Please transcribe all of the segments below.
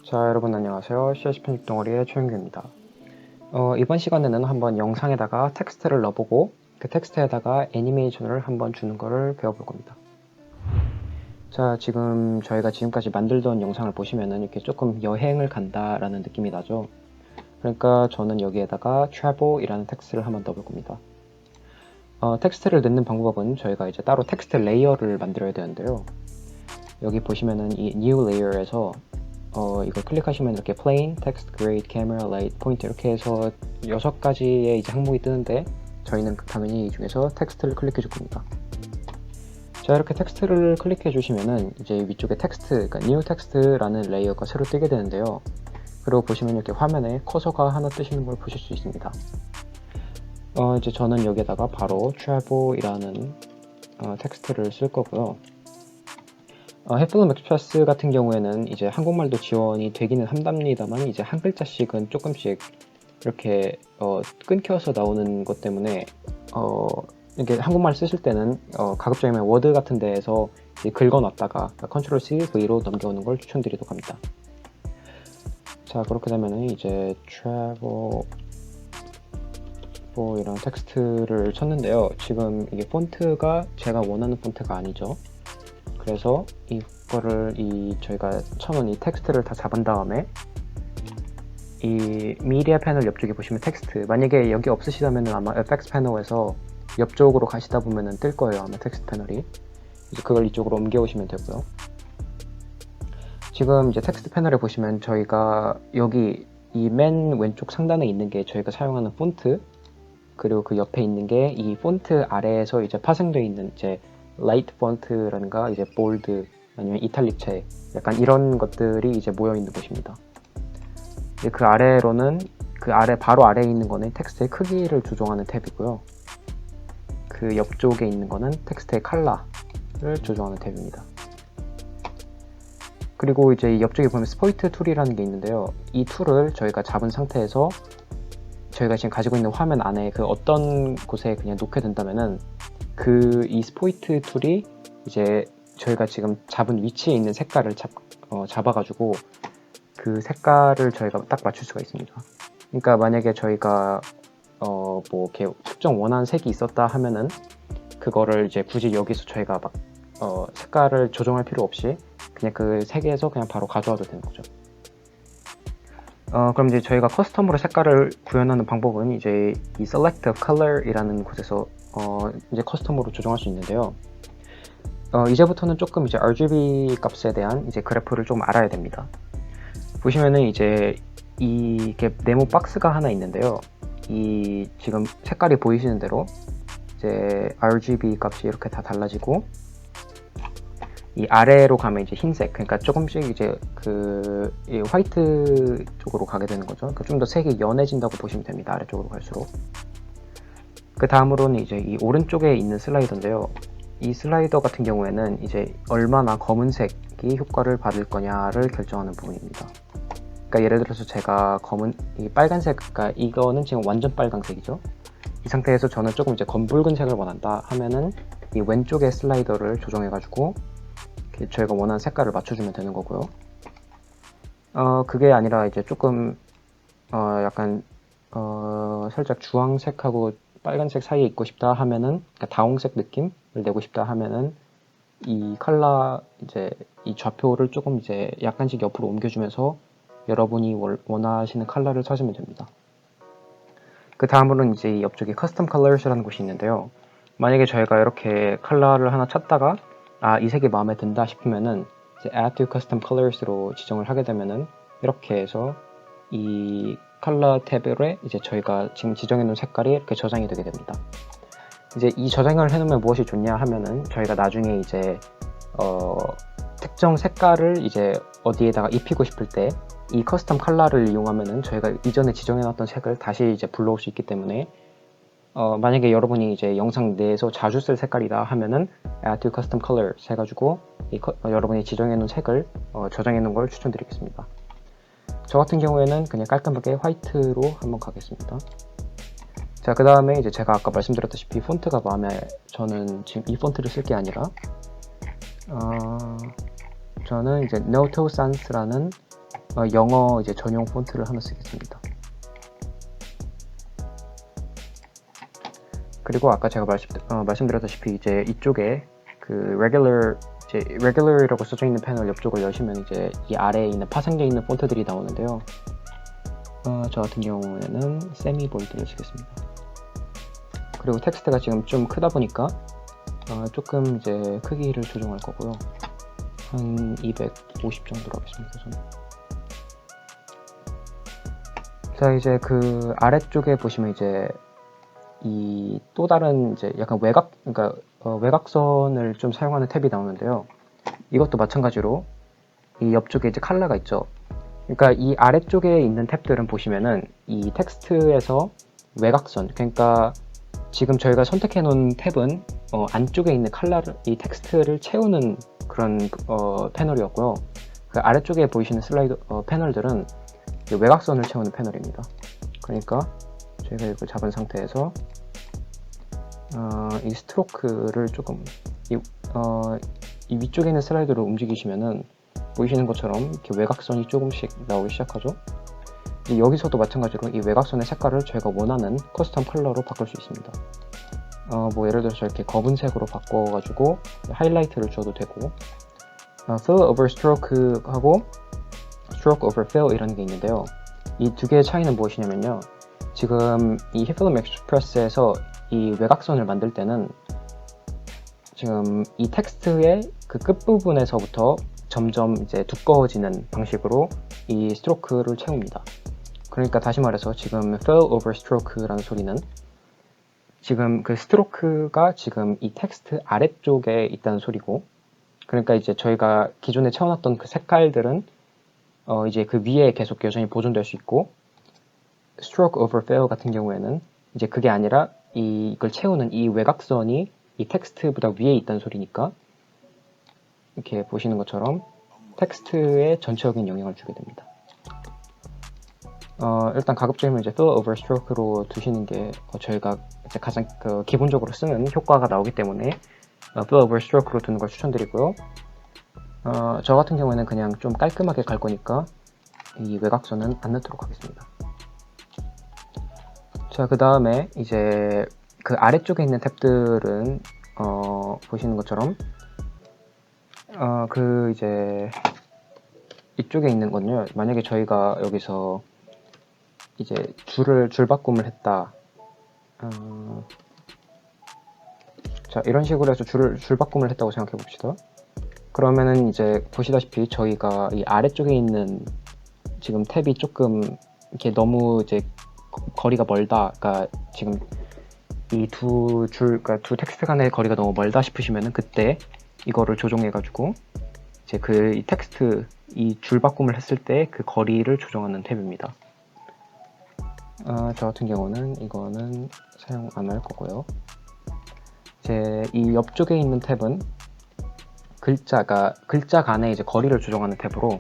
자, 여러분 안녕하세요. CSS 편집 동아리의 최윤규입니다. 이번 시간에는 한번 영상에다가 텍스트를 넣어보고 그 텍스트에다가 애니메이션을 한번 주는 거를 배워볼 겁니다. 자, 지금 저희가 지금까지 만들던 영상을 보시면은 이렇게 조금 여행을 간다라는 느낌이 나죠. 그러니까 저는 여기에다가 travel이라는 텍스트를 한번 넣어볼 겁니다. 텍스트를 넣는 방법은 저희가 이제 따로 텍스트 레이어를 만들어야 되는데요. 여기 보시면은 이 new layer에서 이걸 클릭하시면 이렇게 plain, text, grade, camera, light, point 이렇게 해서 6가지의 이제 항목이 뜨는데 저희는 당연히 이 중에서 텍스트를 클릭해 줄 겁니다. 자, 이렇게 텍스트를 클릭해 주시면은 이제 위쪽에 텍스트, 그러니까 new text라는 레이어가 새로 뜨게 되는데요. 그리고 보시면 이렇게 화면에 커서가 하나 뜨시는 걸 보실 수 있습니다. 이제 저는 여기에다가 바로 travel이라는 텍스트를 쓸 거고요. 해플럼 익스프레스 같은 경우에는 이제 한국말도 지원이 되기는 한답니다만 이제 한 글자씩은 조금씩 이렇게 끊겨서 나오는 것 때문에 이렇게 한국말 쓰실 때는 가급적이면 워드 같은 데에서 긁어놨다가 컨트롤 C, V로 넘겨오는 걸 추천드리도록 합니다. 자, 그렇게 되면은 이제 travel 이런 텍스트를 쳤는데요. 지금 이게 폰트가 제가 원하는 폰트가 아니죠. 그래서 이거를 저희가 처음은 이 텍스트를 다 잡은 다음에 이 미디어 패널 옆쪽에 보시면 텍스트, 만약에 여기 없으시다면 아마 FX 패널에서 옆쪽으로 가시다 보면 뜰 거예요. 아마 텍스트 패널이. 이제 그걸 이쪽으로 옮겨오시면 되고요. 지금 이제 텍스트 패널에 보시면 저희가 여기 이 맨 왼쪽 상단에 있는 게 저희가 사용하는 폰트, 그리고 그 옆에 있는 게 이 폰트 아래에서 이제 파생되어 있는 이제 라이트 폰트라든가 이제 볼드 아니면 이탈릭체 약간 이런 것들이 이제 모여 있는 곳입니다. 그 아래로는 바로 아래에 있는 거는 텍스트의 크기를 조정하는 탭이고요. 그 옆쪽에 있는 거는 텍스트의 컬러를 조정하는 탭입니다. 그리고 이제 이 옆쪽에 보면 스포이트 툴이라는 게 있는데요. 이 툴을 저희가 잡은 상태에서 저희가 지금 가지고 있는 화면 안에 그 어떤 곳에 그냥 놓게 된다면은 이 스포이트 툴이 이제 저희가 지금 잡은 위치에 있는 색깔을 잡아가지고 그 색깔을 저희가 딱 맞출 수가 있습니다. 그러니까 만약에 저희가 뭐 이렇게 특정 원하는 색이 있었다 하면은 그거를 이제 굳이 여기서 저희가 막 색깔을 조정할 필요 없이 그냥 그 색에서 그냥 바로 가져와도 되는 거죠. 그럼 이제 저희가 커스텀으로 색깔을 구현하는 방법은 이제 이 Select Color이라는 곳에서 이제 커스텀으로 조정할 수 있는데요. 이제부터는 조금 이제 RGB 값에 대한 이제 그래프를 좀 알아야 됩니다. 보시면은 이제 이게 네모 박스가 하나 있는데요. 이 지금 색깔이 보이시는 대로 이제 RGB 값이 이렇게 다 달라지고 이 아래로 가면 이제 흰색, 그러니까 조금씩 이제 이 화이트 쪽으로 가게 되는 거죠. 그러니까 좀 더 색이 연해진다고 보시면 됩니다. 아래쪽으로 갈수록. 그 다음으로는 이제 이 오른쪽에 있는 슬라이더인데요. 이 슬라이더 같은 경우에는 이제 얼마나 검은색이 효과를 받을 거냐를 결정하는 부분입니다. 그러니까 예를 들어서 제가 이 빨간색, 그러니까 이거는 지금 완전 빨간색이죠. 이 상태에서 저는 조금 이제 검붉은색을 원한다 하면은 이 왼쪽에 슬라이더를 조정해가지고 저희가 원하는 색깔을 맞춰주면 되는 거고요. 그게 아니라 이제 조금 약간 살짝 주황색하고 빨간색 사이에 있고 싶다 하면은, 그러니까 다홍색 느낌을 내고 싶다 하면은 이 컬러 이제 이 좌표를 조금 이제 약간씩 옆으로 옮겨주면서 여러분이 원하시는 컬러를 찾으면 됩니다. 그 다음으로는 이제 이 옆쪽에 커스텀 컬러스라는 곳이 있는데요. 만약에 저희가 이렇게 컬러를 하나 찾다가 이 색이 마음에 든다 싶으면은 이제 Add to Custom Colors로 지정을 하게 되면은 이렇게 해서 이 컬러 탭에 이제 저희가 지금 지정해 놓은 색깔이 이렇게 저장이 되게 됩니다. 이제 이 저장을 해놓으면 무엇이 좋냐 하면은 저희가 나중에 이제 특정 색깔을 이제 어디에다가 입히고 싶을 때 이 커스텀 컬러를 이용하면은 저희가 이전에 지정해 놨던 색을 다시 이제 불러올 수 있기 때문에 만약에 여러분이 이제 영상 내에서 자주 쓸 색깔이다 하면은 Add to Custom Colors 해가지고 여러분이 지정해 놓은 색을 저장해 놓은 걸 추천드리겠습니다. 저 같은 경우에는 그냥 깔끔하게 화이트로 한번 가겠습니다. 자, 그 다음에 이제 제가 아까 말씀드렸다시피 폰트가 저는 지금 이 폰트를 쓸 게 아니라 저는 이제 Noto Sans라는 영어 이제 전용 폰트를 하나 쓰겠습니다. 그리고 아까 제가 말씀드렸다시피 이제 이쪽에 그 regular이라고 써져 있는 패널 옆쪽을 여시면 이제 이 아래에 있는 파생되어 있는 폰트들이 나오는데요. 저 같은 경우에는 세미 볼드를 쓰겠습니다. 그리고 텍스트가 지금 좀 크다 보니까 조금 이제 크기를 조정할 거고요. 한 250 정도로 하겠습니다. 저는. 자, 이제 그 아래쪽에 보시면 이제 이 또 다른 이제 약간 그러니까 외곽선을 좀 사용하는 탭이 나오는데요. 이것도 마찬가지로 이 옆쪽에 이제 컬러가 있죠. 그러니까 이 아래쪽에 있는 탭들은 보시면은 이 텍스트에서 외곽선, 그러니까 지금 저희가 선택해 놓은 탭은 안쪽에 있는 이 텍스트를 채우는 그런 패널이었고요. 그 아래쪽에 보이시는 슬라이드 패널들은 외곽선을 채우는 패널입니다. 그러니까 저희가 이걸 잡은 상태에서 이 스트로크를 조금 이 위쪽에 있는 슬라이드로 움직이시면은 보이시는 것처럼 이렇게 외곽선이 조금씩 나오기 시작하죠. 여기서도 마찬가지로 이 외곽선의 색깔을 저희가 원하는 커스텀 컬러로 바꿀 수 있습니다. 뭐 예를 들어서 이렇게 검은색으로 바꿔가지고 하이라이트를 줘도 되고, fill over stroke 하고 stroke over fill 이라는 게 있는데요. 이 두 개의 차이는 무엇이냐면요. 지금 이 히플럼 익스프레스에서 이 외곽선을 만들 때는 지금 이 텍스트의 그 끝부분에서부터 점점 이제 두꺼워지는 방식으로 이 스트로크를 채웁니다. 그러니까 다시 말해서 지금 fill over stroke라는 소리는 지금 그 스트로크가 지금 이 텍스트 아래쪽에 있다는 소리고, 그러니까 이제 저희가 기존에 채워놨던 그 색깔들은 이제 그 위에 계속 여전히 보존될 수 있고, stroke over fill 같은 경우에는 이제 그게 아니라 이걸 채우는 이 외곽선이 이 텍스트보다 위에 있다는 소리니까 이렇게 보시는 것처럼 텍스트에 전체적인 영향을 주게 됩니다. 일단 가급적이면 이제 fill over stroke로 두시는 게 저희가 이제 가장 기본적으로 쓰는 효과가 나오기 때문에 fill over stroke로 두는 걸 추천드리고요. 저 같은 경우에는 그냥 좀 깔끔하게 갈 거니까 이 외곽선은 안 넣도록 하겠습니다. 자, 그 다음에 이제 그 아래쪽에 있는 탭들은 보시는 것처럼 그 이제 이쪽에 있는 건요. 만약에 저희가 여기서 이제 줄 바꿈을 했다. 자, 이런 식으로 해서 줄 바꿈을 했다고 생각해 봅시다. 그러면은 이제 보시다시피 저희가 이 아래쪽에 있는 지금 탭이 조금 이렇게 너무 이제 거리가 멀다. 그러니까 지금 이 그러니까 두 텍스트 간의 거리가 너무 멀다 싶으시면은 그때 이거를 조정해가지고 이제 이 텍스트 이 줄 바꿈을 했을 때 그 거리를 조정하는 탭입니다. 저 같은 경우는 이거는 사용 안 할 거고요. 이제 이 옆쪽에 있는 탭은 글자 간의 이제 거리를 조정하는 탭으로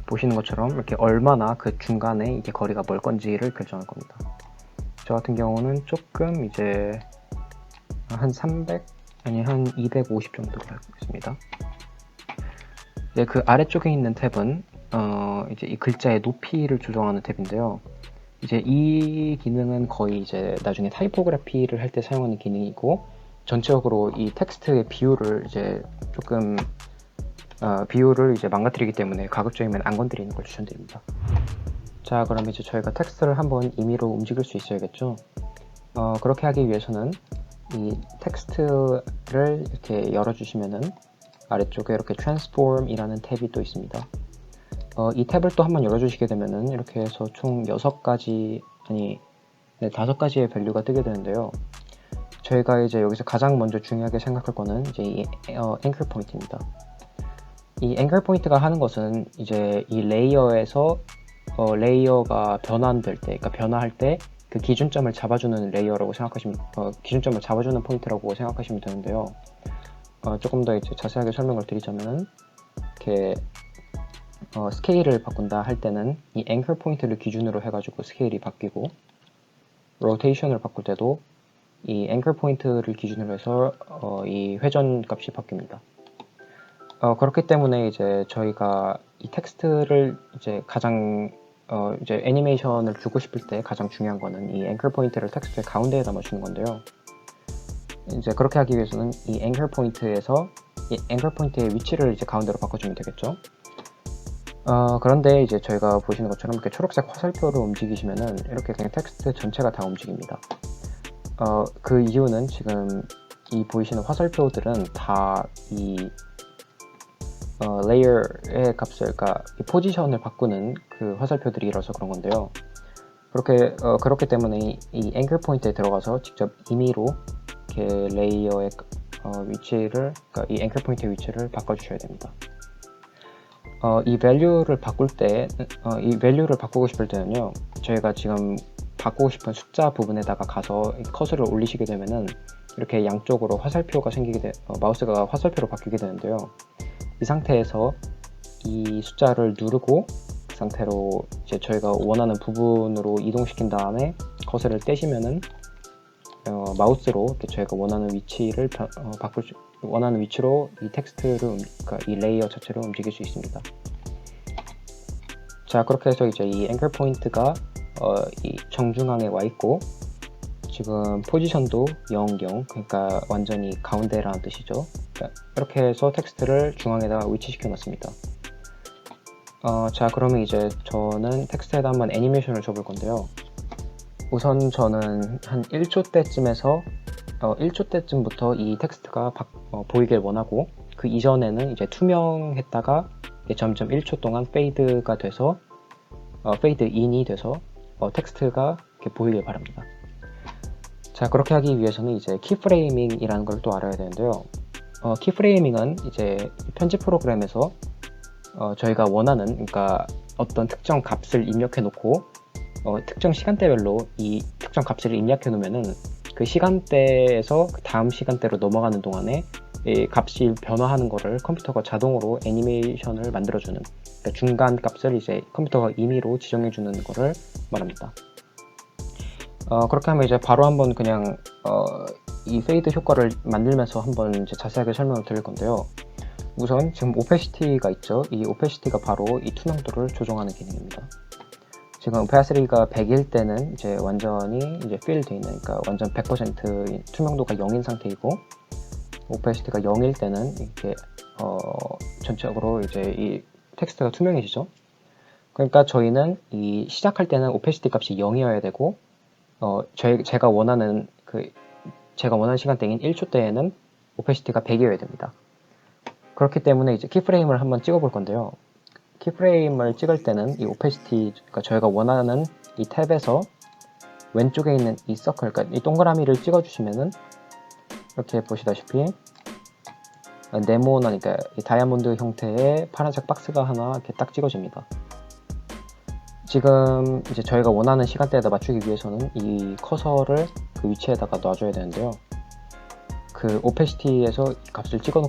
보시는 것처럼 이렇게 얼마나 그 중간에 이게 거리가 멀 건지를 결정할 겁니다. 저 같은 경우는 조금 이제 한 300, 아니 한 250 정도로 알고 있습니다. 이제 그 아래쪽에 있는 탭은 이제 이 글자의 높이를 조정하는 탭인데요. 이제 이 기능은 거의 이제 나중에 타이포그래피를 할 때 사용하는 기능이고, 전체적으로 이 텍스트의 비율을 이제 조금 비율을 이제 망가뜨리기 때문에 가급적이면 안 건드리는 걸 추천드립니다. 자, 그럼 이제 저희가 텍스트를 한번 임의로 움직일 수 있어야겠죠. 그렇게 하기 위해서는 이 텍스트를 이렇게 열어주시면은 아래쪽에 이렇게 transform이라는 탭이 또 있습니다. 이 탭을 또 한번 열어주시게 되면은 이렇게 해서 총 5가지의 밸류가 뜨게 되는데요. 저희가 이제 여기서 가장 먼저 중요하게 생각할 거는 이제 이 anchor point입니다. 이 anchor point가 하는 것은 이제 이 레이어에서 레이어가 변환될 때, 그러니까 변화할 때 그 기준점을 잡아주는 레이어라고 생각하시면, 기준점을 잡아주는 포인트라고 생각하시면 되는데요. 조금 더 이제 자세하게 설명을 드리자면은 이렇게 스케일을 바꾼다 할 때는 이 anchor 포인트를 기준으로 해가지고 스케일이 바뀌고, 로테이션을 바꿀 때도 이 anchor 포인트를 기준으로 해서 이 회전 값이 바뀝니다. 그렇기 때문에 이제 저희가 이 텍스트를 이제 가장 이제 애니메이션을 주고 싶을 때 가장 중요한 거는 이 앵커 포인트를 텍스트의 가운데에 담아주는 건데요. 이제 그렇게 하기 위해서는 이 앵커 포인트에서 이 앵커 포인트의 위치를 이제 가운데로 바꿔주면 되겠죠. 그런데 이제 저희가 보시는 것처럼 이렇게 초록색 화살표로 움직이시면은 이렇게 그냥 텍스트 전체가 다 움직입니다. 그 이유는 지금 이 보이시는 화살표들은 다 이 레이어의 값을, 그러니까 이 포지션을 바꾸는 그 화살표들이라서 그런 건데요. 그렇기 때문에 이 앵커 포인트에 들어가서 직접 임의로 이렇게 레이어의 위치를, 그러니까 이 앵커 포인트의 위치를 바꿔주셔야 됩니다. 이 밸류를 바꾸고 싶을 때는요, 저희가 지금 바꾸고 싶은 숫자 부분에다가 가서 커서를 올리시게 되면은 이렇게 양쪽으로 화살표가 마우스가 화살표로 바뀌게 되는데요. 이 상태에서 이 숫자를 누르고 그 상태로 이제 저희가 원하는 부분으로 이동시킨 다음에 커서를 떼시면은 마우스로 이렇게 저희가 원하는 위치를 원하는 위치로 이 텍스트를, 그러니까 이 레이어 자체를 움직일 수 있습니다. 자, 그렇게 해서 이제 이 앵커 포인트가 이 정중앙에 와 있고, 지금 포지션도 0, 0, 그러니까 완전히 가운데라는 뜻이죠. 이렇게 해서 텍스트를 중앙에다가 위치시켜 놨습니다. 자, 그러면 이제 저는 텍스트에다 한번 애니메이션을 줘볼 건데요. 우선 저는 한 1초 때쯤에서 1초 때쯤부터 이 텍스트가 보이길 원하고, 그 이전에는 이제 투명했다가 점점 1초 동안 페이드가 돼서 페이드 인이 돼서 텍스트가 이렇게 보이길 바랍니다. 자, 그렇게 하기 위해서는 이제 키프레이밍이라는 걸 또 알아야 되는데요. 키프레이밍은 이제 편집 프로그램에서 저희가 원하는, 그러니까 어떤 특정 값을 입력해 놓고 특정 시간대별로 이 특정 값을 입력해 놓으면은 그 시간대에서 그 다음 시간대로 넘어가는 동안에 이 값이 변화하는 거를 컴퓨터가 자동으로 애니메이션을 만들어주는, 그러니까 중간 값을 이제 컴퓨터가 임의로 지정해주는 거를 말합니다. 그렇게 하면 이제 바로 한번 그냥 이 페이드 효과를 만들면서 한번 이제 자세하게 설명을 드릴 건데요. 우선 지금 오페시티가 있죠. 이 오페시티가 바로 이 투명도를 조정하는 기능입니다. 지금 오페시티가 100일 때는 이제 완전히 이제 fill 돼 있는, 그러니까 완전 100% 투명도가 0인 상태이고, 오페시티가 0일 때는 이렇게 전체적으로 이제 이 텍스트가 투명해지죠. 그러니까 저희는 이 시작할 때는 오페시티 값이 0이어야 되고, 제가 원하는 시간대인 1초 때에는 오페시티가 100이어야 됩니다. 그렇기 때문에 이제 키프레임을 한번 찍어 볼 건데요. 키프레임을 찍을 때는 이 오페시티, 그러니까 저희가 원하는 이 탭에서 왼쪽에 있는 이 서클, 그러니까 이 동그라미를 찍어 주시면은 이렇게 보시다시피 네모난, 그러니까 이 다이아몬드 형태의 파란색 박스가 하나 이렇게 딱 찍어집니다. 지금 이제 저희가 원하는 시간대에다 맞추기 위해서는 이 커서를 그 위치에다가 놔줘야 되는데요. 그 오페시티에서 값을 찍어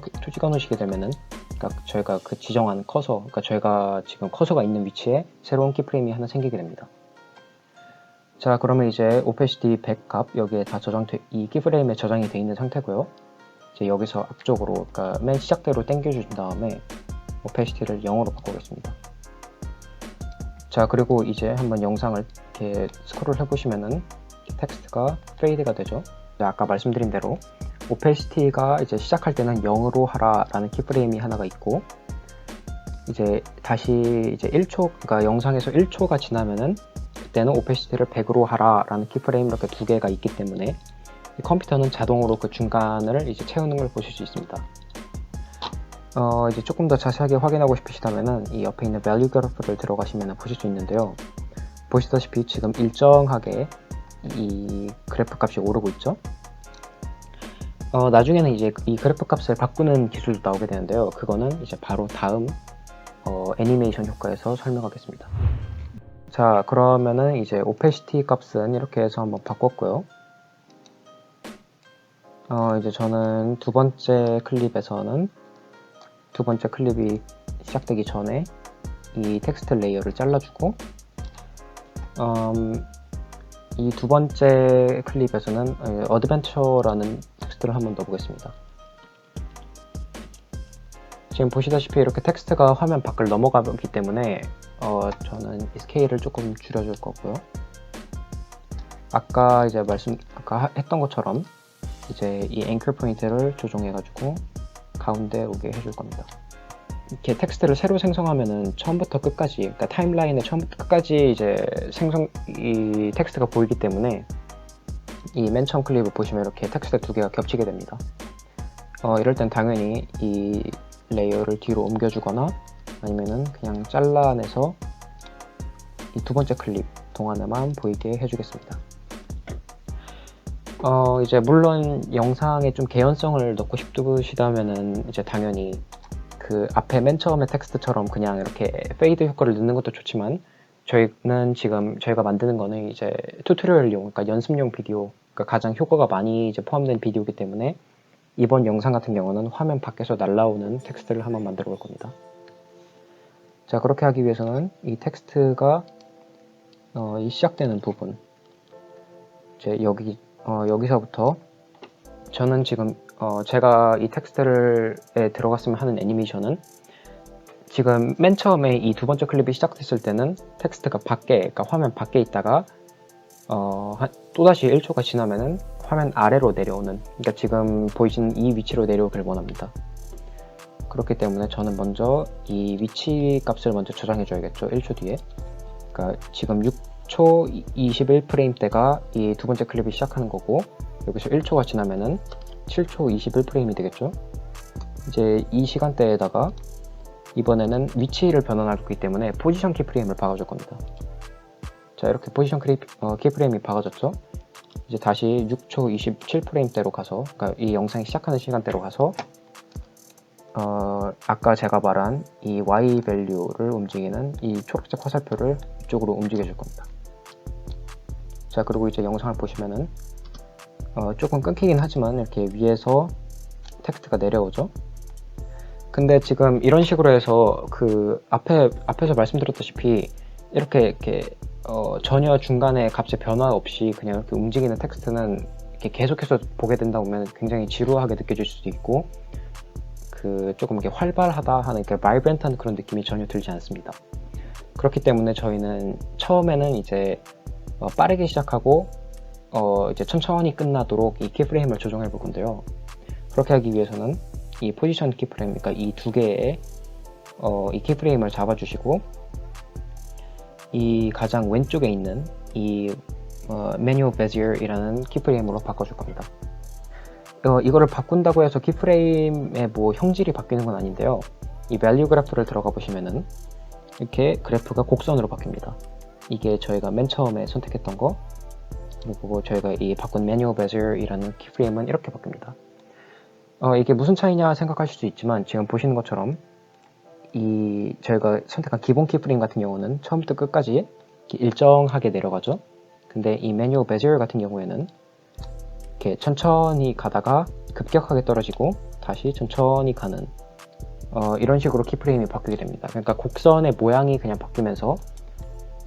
놓으시게 되면은, 그러니까 저희가 그 지정한 커서, 그러니까 저희가 지금 커서가 있는 위치에 새로운 키프레임이 하나 생기게 됩니다. 자, 그러면 이제 오페시티 100 값 여기에 다 이 키프레임에 저장이 되어 있는 상태고요. 이제 여기서 앞쪽으로, 그러니까 맨 시작대로 당겨준 다음에 오페시티를 0으로 바꾸겠습니다. 자, 그리고 이제 한번 영상을 이렇게 스크롤 해보시면은 텍스트가 페이드가 되죠. 아까 말씀드린 대로 오페시티가 이제 시작할 때는 0으로 하라 라는 키프레임이 하나가 있고, 이제 다시 이제 1초, 그러니까 영상에서 1초가 지나면은 그때는 오페시티를 100으로 하라 라는 키프레임, 이렇게 두 개가 있기 때문에 이 컴퓨터는 자동으로 그 중간을 이제 채우는 걸 보실 수 있습니다. 이제 조금 더 자세하게 확인하고 싶으시다면은 이 옆에 있는 value 그래프를 들어가시면 보실 수 있는데요. 보시다시피 지금 일정하게 이 그래프 값이 오르고 있죠. 나중에는 이제 이 그래프 값을 바꾸는 기술도 나오게 되는데요. 그거는 이제 바로 다음 애니메이션 효과에서 설명하겠습니다. 자, 그러면은 이제 오페시티 값은 이렇게 해서 한번 바꿨고요. 이제 저는 두 번째 클립에서는 두 번째 클립이 시작되기 전에 이 텍스트 레이어를 잘라주고, 이 두 번째 클립에서는 어드벤처라는 텍스트를 한번 넣어보겠습니다. 지금 보시다시피 이렇게 텍스트가 화면 밖을 넘어가기 때문에 저는 이 스케일을 조금 줄여줄 거고요. 아까 했던 것처럼 이제 이 앵커 포인트를 조정해가지고 가운데 오게 해줄 겁니다. 이렇게 텍스트를 새로 생성하면은 처음부터 끝까지, 그러니까 타임라인에 처음부터 끝까지 이제 이 텍스트가 보이기 때문에 이 맨 처음 클립을 보시면 이렇게 텍스트 두 개가 겹치게 됩니다. 이럴 땐 당연히 이 레이어를 뒤로 옮겨주거나 아니면은 그냥 잘라내서 이 두 번째 클립 동안에만 보이게 해주겠습니다. 이제 물론 영상에 좀 개연성을 넣고 싶으시다면은 이제 당연히 그 앞에 맨 처음에 텍스트처럼 그냥 이렇게 페이드 효과를 넣는 것도 좋지만 저희는 지금 저희가 만드는 거는 이제 튜토리얼용, 그러니까 연습용 비디오, 그러니까 가장 효과가 많이 이제 포함된 비디오이기 때문에 이번 영상 같은 경우는 화면 밖에서 날라오는 텍스트를 한번 만들어 볼 겁니다. 자, 그렇게 하기 위해서는 이 텍스트가 이 시작되는 부분, 이제 여기서부터 저는 지금 제가 이 텍스트에 들어갔으면 하는 애니메이션은 지금 맨 처음에 이 두 번째 클립이 시작됐을 때는 텍스트가 그러니까 화면 밖에 있다가 또다시 1초가 지나면은 화면 아래로 내려오는, 그러니까 지금 보이시는 이 위치로 내려오길 원합니다. 그렇기 때문에 저는 먼저 이 위치 값을 먼저 저장해 줘야겠죠. 1초 뒤에. 그러니까 지금 6초 21프레임 때가 이 두 번째 클립이 시작하는 거고, 여기서 1초가 지나면은 7초 21프레임이 되겠죠. 이제 이 시간대에다가 이번에는 위치를 변환하기 때문에 포지션 키프레임을 박아줄 겁니다. 자, 이렇게 포지션 키프레임이 박아졌죠. 이제 다시 6초 27프레임대로 가서, 그러니까 이 영상이 시작하는 시간대로 가서 아까 제가 말한 이 Y 밸류를 움직이는 이 초록색 화살표를 이쪽으로 움직여 줄 겁니다. 자, 그리고 이제 영상을 보시면은 조금 끊기긴 하지만 이렇게 위에서 텍스트가 내려오죠. 근데 지금 이런 식으로 해서 그 앞에서 말씀드렸다시피 이렇게 전혀 중간에 값의 변화 없이 그냥 이렇게 움직이는 텍스트는 이렇게 계속해서 보게 된다 보면 굉장히 지루하게 느껴질 수도 있고, 조금 이렇게 활발하다 하는, 이렇게 바이브런트한 그런 느낌이 전혀 들지 않습니다. 그렇기 때문에 저희는 처음에는 이제 빠르게 시작하고 이제 천천히 끝나도록 이 키프레임을 조정해 볼 건데요. 그렇게 하기 위해서는 이 포지션 키프레임, 그러니까 이 두 개의 이 키프레임을 잡아주시고 이 가장 왼쪽에 있는 이 매뉴얼 베지얼이라는 키프레임으로 바꿔줄 겁니다. 이거를 바꾼다고 해서 키프레임의 뭐 형질이 바뀌는 건 아닌데요. 이 밸류 그래프를 들어가 보시면은 이렇게 그래프가 곡선으로 바뀝니다. 이게 저희가 맨 처음에 선택했던 거, 그리고 저희가 이 바꾼 매뉴얼 베지얼이라는 키프레임은 이렇게 바뀝니다. 이게 무슨 차이냐 생각하실 수 있지만 지금 보시는 것처럼 저희가 선택한 기본 키프레임 같은 경우는 처음부터 끝까지 일정하게 내려가죠. 근데 이 매뉴얼 베지얼 같은 경우에는 이렇게 천천히 가다가 급격하게 떨어지고 다시 천천히 가는 이런 식으로 키프레임이 바뀌게 됩니다. 그러니까 곡선의 모양이 그냥 바뀌면서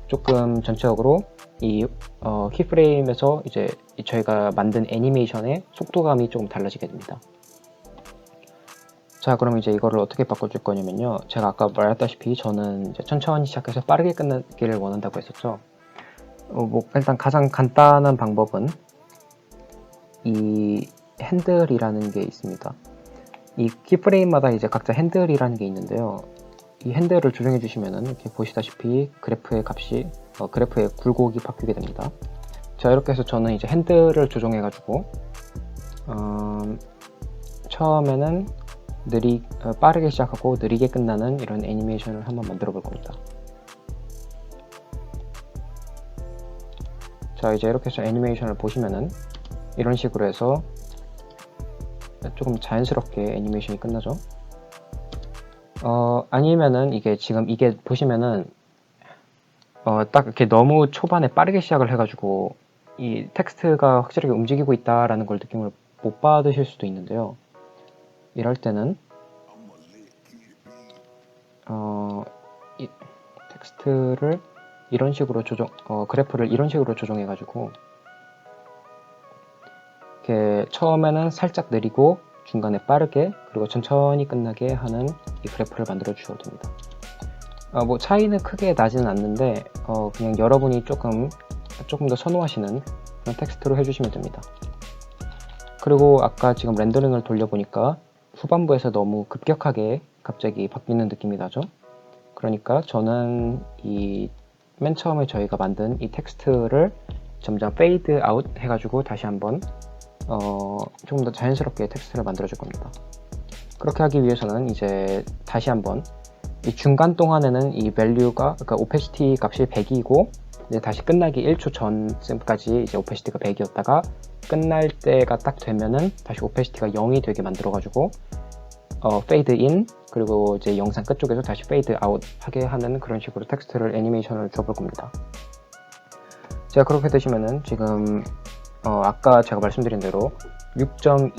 조금 전체적으로 이 키프레임에서 이제 저희가 만든 애니메이션의 속도감이 조금 달라지게 됩니다. 자, 그럼 이제 이거를 어떻게 바꿔줄 거냐면요. 제가 아까 말했다시피 저는 이제 천천히 시작해서 빠르게 끝나기를 원한다고 했었죠. 일단 가장 간단한 방법은 이 핸들이라는 게 있습니다. 이 키프레임마다 이제 각자 핸들이라는 게 있는데요. 이 핸들을 조정해 주시면은 이렇게 보시다시피 그래프의 값이 그래프의 굴곡이 바뀌게 됩니다. 자, 이렇게 해서 저는 이제 핸들을 조정해 가지고 처음에는 빠르게 시작하고 느리게 끝나는 이런 애니메이션을 한번 만들어 볼 겁니다. 자, 이제 이렇게 해서 애니메이션을 보시면은 이런 식으로 해서 조금 자연스럽게 애니메이션이 끝나죠. 아니면은 지금 이게 보시면은 딱 이렇게 너무 초반에 빠르게 시작을 해가지고 이 텍스트가 확실하게 움직이고 있다라는 걸 느낌을 못 받으실 수도 있는데요. 이럴 때는 이 텍스트를 이런 식으로 그래프를 이런 식으로 조정해가지고 이렇게 처음에는 살짝 느리고 중간에 빠르게 그리고 천천히 끝나게 하는 이 그래프를 만들어 주셔도 됩니다. 뭐 차이는 크게 나지는 않는데 그냥 여러분이 조금 더 선호하시는 그런 텍스트로 해주시면 됩니다. 그리고 아까 지금 렌더링을 돌려보니까 후반부에서 너무 급격하게 갑자기 바뀌는 느낌이 나죠. 그러니까 저는 이 맨 처음에 저희가 만든 이 텍스트를 점점 페이드 아웃 해가지고 다시 한번 조금 더 자연스럽게 텍스트를 만들어 줄 겁니다. 그렇게 하기 위해서는 이제 다시 한번 이 중간 동안에는 이 value가, 그러니까 opacity 값이 100이고 이제 다시 끝나기 1초 전쯤까지 이제 opacity가 100이었다가 끝날 때가 딱 되면은 다시 opacity가 0이 되게 만들어 가지고 fade in 그리고 이제 영상 끝쪽에서 다시 fade out 하게 하는 그런 식으로 텍스트를 애니메이션을 줘볼 겁니다. 제가 그렇게 되시면은 지금 아까 제가 말씀드린 대로 6초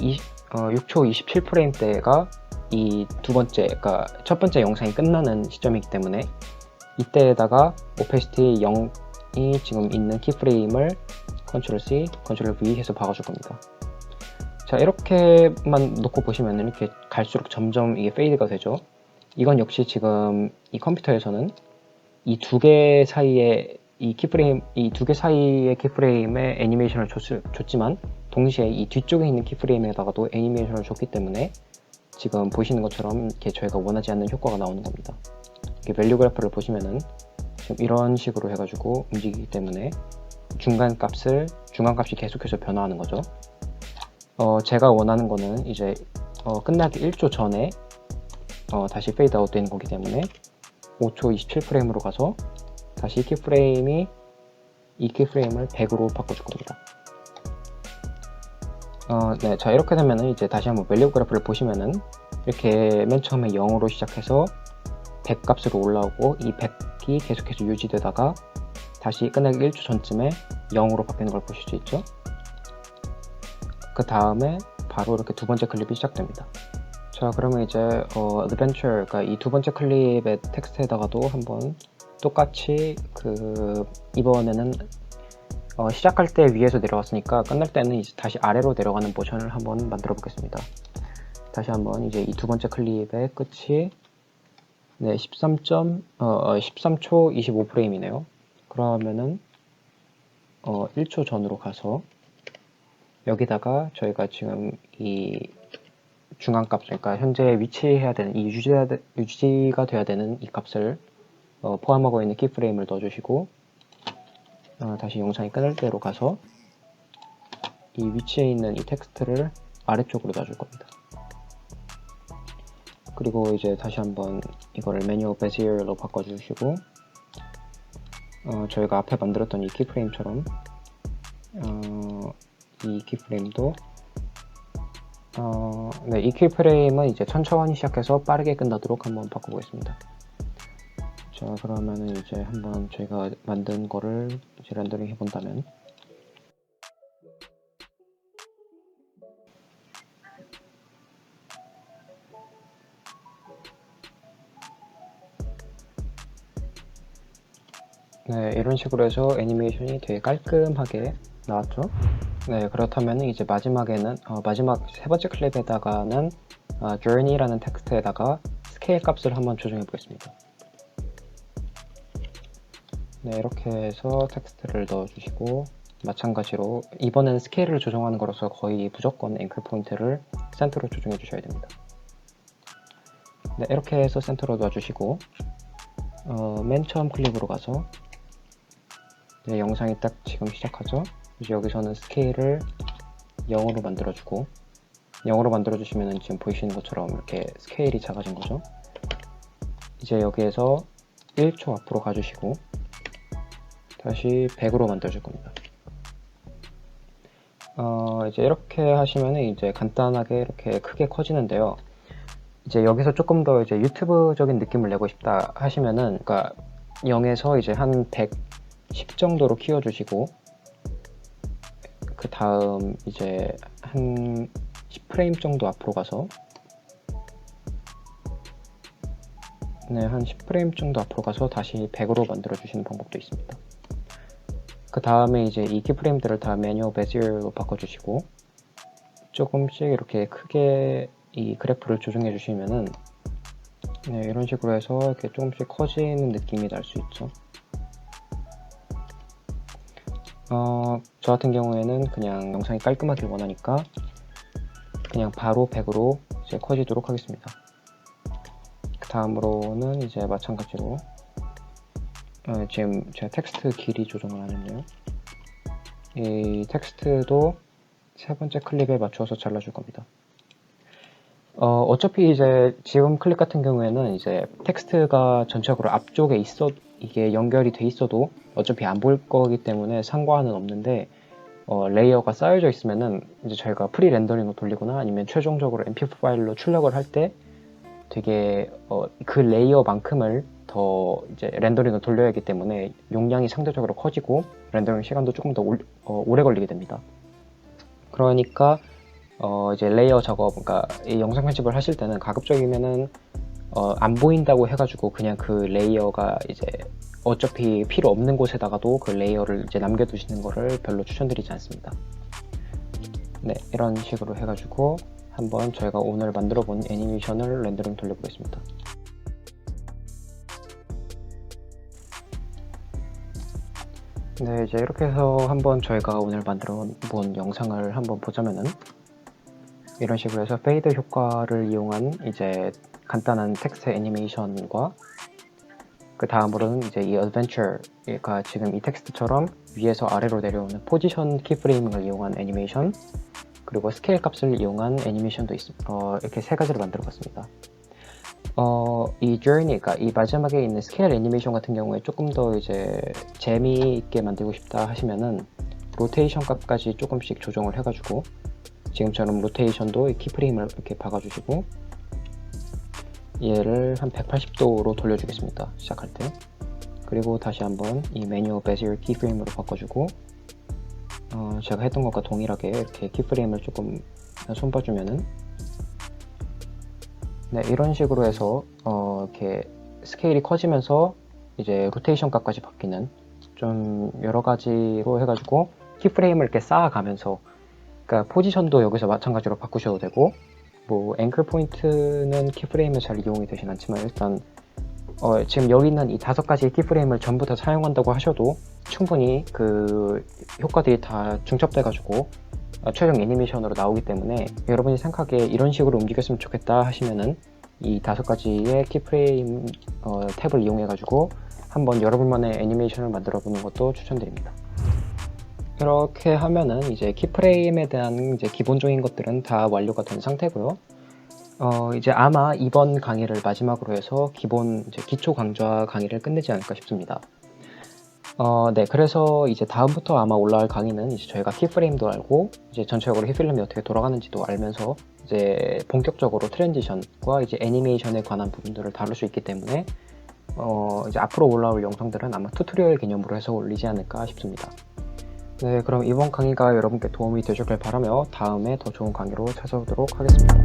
27프레임 때가 이 두 번째, 그러니까 첫 번째 영상이 끝나는 시점이기 때문에 이때에다가 opacity 0이 지금 있는 키프레임을 Ctrl C, Ctrl V 해서 박아줄 겁니다. 자, 이렇게만 놓고 보시면 이렇게 갈수록 점점 이게 페이드가 되죠. 이건 역시 지금 이 컴퓨터에서는 이 두 개 사이에 이 두 개 사이의 키프레임에 애니메이션을 줬지만 동시에 이 뒤쪽에 있는 키프레임에다가도 애니메이션을 줬기 때문에 지금 보시는 것처럼 이렇게 저희가 원하지 않는 효과가 나오는 겁니다. 이렇게 밸류 그래프를 보시면은 지금 이런 식으로 해가지고 움직이기 때문에 중간값이 계속해서 변화하는 거죠. 제가 원하는 거는 이제 끝나기 1초 전에 다시 페이드 아웃 되는 거기 때문에 5초 27프레임으로 가서 다시 이 키프레임을 100으로 바꿔줄 겁니다. 네, 자 이렇게 되면은 이제 다시 한번 밸류 그래프를 보시면은 이렇게 맨 처음에 0으로 시작해서 100 값으로 올라오고 이 100이 계속해서 유지되다가 다시 끝나기 1초 전쯤에 0으로 바뀌는 걸 보실 수 있죠. 그 다음에 바로 이렇게 두 번째 클립이 시작됩니다. 자, 그러면 이제 adventure, 그러니까 이 두 번째 클립의 텍스트에다가도 한번 똑같이 이번에는 시작할 때 위에서 내려왔으니까 끝날 때는 이제 다시 아래로 내려가는 모션을 한번 만들어 보겠습니다. 다시 한번 이제 이 두 번째 클립의 끝이 네, 13초 25프레임이네요. 그러면은 1초 전으로 가서 여기다가 저희가 지금 이 중앙값, 그러니까 현재 위치해야 되는 이 유지가 돼야 되는 이 값을 포함하고 있는 키프레임을 넣어주시고 다시 영상이 끝날 때로 가서 이 위치에 있는 이 텍스트를 아래쪽으로 놔줄 겁니다. 그리고 이제 다시 한번 이거를 매뉴얼 베지어로 바꿔주시고 저희가 앞에 만들었던 이 키프레임처럼 이 키프레임도 네, 이 키프레임은 이제 천천히 시작해서 빠르게 끝나도록 한번 바꿔보겠습니다. 자, 그러면은 이제 한번 저희가 만든 거를 이제 렌더링 해본다면 네, 이런 식으로 해서 애니메이션이 되게 깔끔하게 나왔죠. 네, 그렇다면 이제 마지막에는 마지막 세 번째 클립에다가는 journey라는 텍스트에다가 스케일 값을 한번 조정해 보겠습니다. 네, 이렇게 해서 텍스트를 넣어주시고 마찬가지로 이번에는 스케일을 조정하는 거라서 거의 무조건 앵클 포인트를 센터로 조정해 주셔야 됩니다. 네, 이렇게 해서 센터로 놔주시고 맨 처음 클립으로 가서 네, 영상이 딱 지금 시작하죠. 이제 여기서는 스케일을 0으로 만들어주고 0으로 만들어주시면 지금 보이시는 것처럼 이렇게 스케일이 작아진 거죠. 이제 여기에서 1초 앞으로 가주시고 다시 100으로 만들어줄 겁니다. 이제 이렇게 하시면 이제 간단하게 이렇게 크게 커지는데요. 이제 여기서 조금 더 이제 유튜브적인 느낌을 내고 싶다 하시면은, 그러니까 0에서 이제 한 110 정도로 키워주시고, 그 다음 이제 한 10프레임 정도 앞으로 가서, 네, 한 10프레임 정도 앞으로 가서 다시 100으로 만들어주시는 방법도 있습니다. 그 다음에 이제 이 키프레임들을 다 매뉴얼 베지어로 바꿔주시고, 조금씩 이렇게 크게 이 그래프를 조정해 주시면은 네, 이런 식으로 해서 이렇게 조금씩 커지는 느낌이 날 수 있죠. 저 같은 경우에는 그냥 영상이 깔끔하길 원하니까 그냥 바로 100으로 이제 커지도록 하겠습니다. 그 다음으로는 이제 마찬가지로 지금 제가 텍스트 길이 조정을 안 했네요. 이 텍스트도 세 번째 클립에 맞춰서 잘라줄 겁니다. 어차피 이제 지금 클립 같은 경우에는 이제 텍스트가 전체적으로 앞쪽에 이게 연결이 돼 있어도 어차피 안 보일 거기 때문에 상관은 없는데, 레이어가 쌓여져 있으면은 이제 저희가 프리 렌더링을 돌리거나 아니면 최종적으로 mp4 파일로 출력을 할 때 되게 그 레이어만큼을 더 이제 렌더링을 돌려야 하기 때문에 용량이 상대적으로 커지고 렌더링 시간도 조금 더 오래 걸리게 됩니다. 그러니까 이제 레이어 작업, 그러니까 이 영상 편집을 하실 때는 가급적이면은 안 보인다고 해가지고 그냥 그 레이어가 이제 어차피 필요 없는 곳에다가도 그 레이어를 이제 남겨두시는 거를 별로 추천드리지 않습니다. 네, 이런 식으로 해가지고 한번 저희가 오늘 만들어 본 애니메이션을 렌더링 돌려보겠습니다. 네, 이제 이렇게 해서 한번 저희가 오늘 만들어 본 영상을 한번 보자면은 이런 식으로 해서 페이드 효과를 이용한 이제 간단한 텍스트 애니메이션과 그 다음으로는 이제 이 어드벤처가 지금 이 텍스트처럼 위에서 아래로 내려오는 포지션 키프레이밍을 이용한 애니메이션, 그리고 스케일 값을 이용한 애니메이션도 있습니다. 이렇게 세 가지를 만들어 봤습니다. 이 journey가 이 마지막에 있는 스케일 애니메이션 같은 경우에 조금 더 이제 재미있게 만들고 싶다 하시면은 로테이션 값까지 조금씩 조정을 해가지고 지금처럼 로테이션도 이 키프레임을 이렇게 박아주시고 얘를 한 180도로 돌려주겠습니다. 시작할 때. 그리고 다시 한번 이 매뉴얼 베지얼 키프레임으로 바꿔주고 제가 했던 것과 동일하게 이렇게 키프레임을 조금 손봐주면은 네, 이런 식으로 해서 이렇게 스케일이 커지면서 이제 로테이션 값까지 바뀌는 좀 여러 가지로 해가지고 키프레임을 이렇게 쌓아가면서, 그러니까 포지션도 여기서 마찬가지로 바꾸셔도 되고, 뭐 앵클 포인트는 키프레임을 잘 이용이 되진 않지만 일단 지금 여기 있는 이 5가지 키프레임을 전부 다 사용한다고 하셔도 충분히 그 효과들이 다 중첩돼 가지고 최종 애니메이션으로 나오기 때문에 여러분이 생각하기에 이런 식으로 움직였으면 좋겠다 하시면은 이 5가지의 키프레임 탭을 이용해 가지고 한번 여러분만의 애니메이션을 만들어 보는 것도 추천드립니다. 이렇게 하면은 이제 키프레임에 대한 이제 기본적인 것들은 다 완료가 된 상태고요. 이제 아마 이번 강의를 마지막으로 해서 기본 이제 기초 강좌 강의를 끝내지 않을까 싶습니다. 네, 그래서 이제 다음부터 아마 올라갈 강의는 이제 저희가 키프레임도 알고 이제 전체적으로 히필름이 어떻게 돌아가는지도 알면서 이제 본격적으로 트랜지션과 이제 애니메이션에 관한 부분들을 다룰 수 있기 때문에 이제 앞으로 올라올 영상들은 아마 튜토리얼 개념으로 해서 올리지 않을까 싶습니다. 네, 그럼 이번 강의가 여러분께 도움이 되셨길 바라며 다음에 더 좋은 강의로 찾아오도록 하겠습니다.